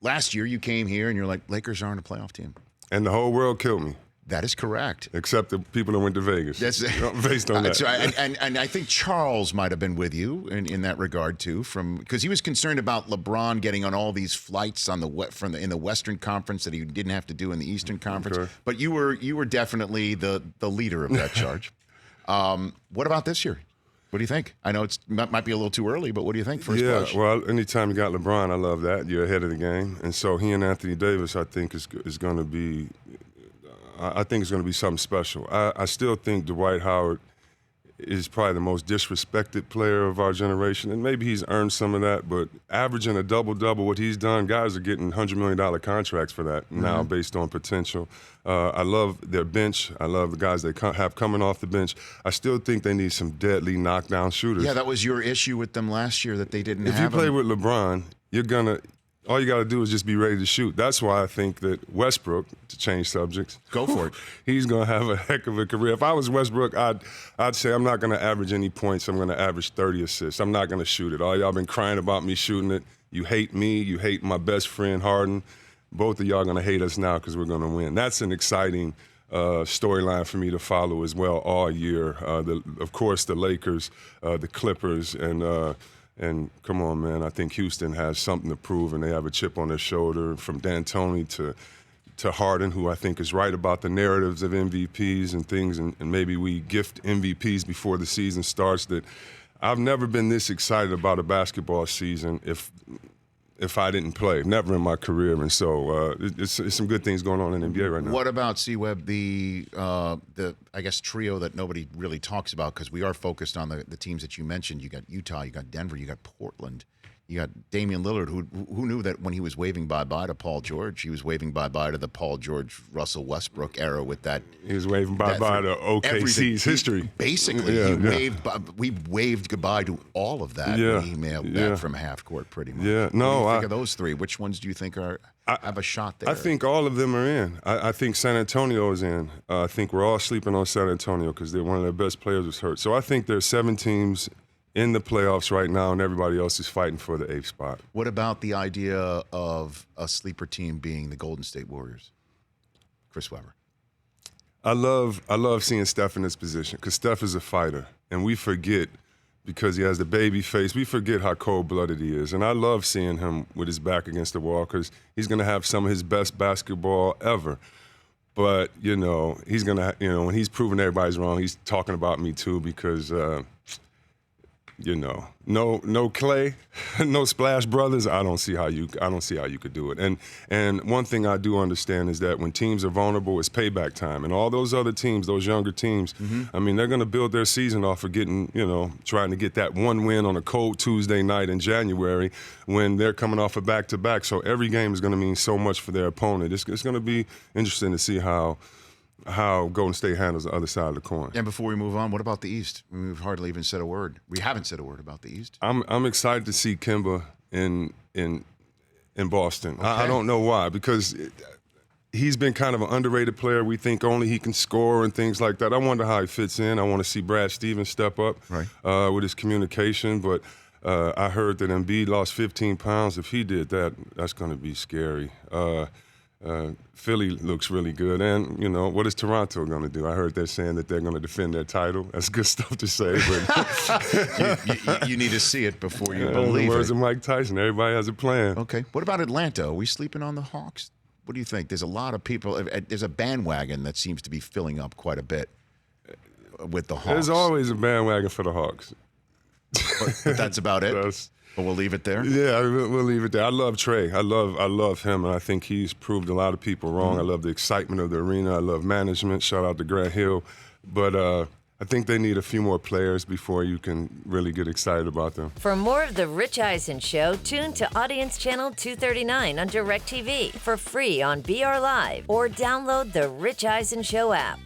last year you came here and you're like, Lakers aren't a playoff team. And the whole world killed me. That is correct. Except the people that went to Vegas. That's based on that. So and I think Charles might have been with you in that regard too, because he was concerned about LeBron getting on all these flights on in the Western Conference that he didn't have to do in the Eastern Conference. Okay. But you were definitely the leader of that charge. What about this year? What do you think? I know it might be a little too early, but what do you think? First blush? Well, anytime you got LeBron, I love that. You're ahead of the game, and so he and Anthony Davis, I think, is going to be. I think it's going to be something special. I still think Dwight Howard is probably the most disrespected player of our generation, and maybe he's earned some of that, but averaging a double-double, what he's done, guys are getting $100 million contracts for that now based on potential. I love their bench. I love the guys they have coming off the bench. I still think they need some deadly knockdown shooters. Yeah, that was your issue with them last year, that they didn't have If you play with LeBron, all you got to do is just be ready to shoot. That's why I think that Westbrook, to change subjects, go for it. He's going to have a heck of a career. If I was Westbrook, I'd say I'm not going to average any points. I'm going to average 30 assists. I'm not going to shoot it. All y'all been crying about me shooting it. You hate me. You hate my best friend, Harden. Both of y'all going to hate us now because we're going to win. That's an exciting storyline for me to follow as well all year. Of course, the Lakers, the Clippers, and come on, man, I think Houston has something to prove, and they have a chip on their shoulder from D'Antoni to Harden, who I think is right about the narratives of MVPs and things, and maybe we gift MVPs before the season starts. That I've never been this excited about a basketball season if I didn't play, never in my career. And so it's some good things going on in the NBA right now. What about c-webb, the I guess trio that nobody really talks about, because we are focused on the teams that you mentioned. You got Utah, you got Denver, you got Portland, you got Damian Lillard, who knew that when he was waving bye-bye to Paul George, he was waving bye-bye to the Paul George, Russell Westbrook era with that. He was waving bye-bye to OKC's history. Basically, we waved goodbye to all of that when he mailed that from half court pretty much. Yeah, no, what do you think of those three? Which ones do you think have a shot there? I think all of them are in. I think San Antonio is in. I think we're all sleeping on San Antonio because they're one of their best players was hurt. So I think there's 7 teams in the playoffs right now, and everybody else is fighting for the 8th spot. What about the idea of a sleeper team being the Golden State Warriors? Chris Webber. I love seeing Steph in this position because Steph is a fighter, and we forget, because he has the baby face, we forget how cold-blooded he is. And I love seeing him with his back against the wall because he's going to have some of his best basketball ever. But, he's going to, when he's proving everybody's wrong, he's talking about me too because, no Clay, no Splash Brothers. I don't see how you could do it. And one thing I do understand is that when teams are vulnerable, it's payback time. And all those other teams, those younger teams, I mean, they're going to build their season off of getting, trying to get that one win on a cold Tuesday night in January when they're coming off a back-to-back. So every game is going to mean so much for their opponent. It's going to be interesting to see how Golden State handles the other side of the coin. And before we move on, what about the East? We've hardly even said a word. We haven't said a word about the East. I'm excited to see Kemba in Boston. Okay. I don't know why, because he's been kind of an underrated player. We think only he can score and things like that. I wonder how he fits in. I want to see Brad Stevens step up with his communication. But I heard that Embiid lost 15 pounds. If he did that, that's going to be scary. Philly looks really good. And, what is Toronto going to do? I heard they're saying that they're going to defend their title. That's good stuff to say. But you need to see it before you believe it. In the words it. of Mike Tyson, everybody has a plan. Okay. What about Atlanta? Are we sleeping on the Hawks? What do you think? There's a lot of people. There's a bandwagon that seems to be filling up quite a bit with the Hawks. There's always a bandwagon for the Hawks. But that's about it? But we'll leave it there? Yeah, we'll leave it there. I love Trey. I love him, and I think he's proved a lot of people wrong. I love the excitement of the arena. I love management. Shout out to Grant Hill. But I think they need a few more players before you can really get excited about them. For more of The Rich Eisen Show, tune to Audience Channel 239 on DirecTV for free on BR Live or download the Rich Eisen Show app.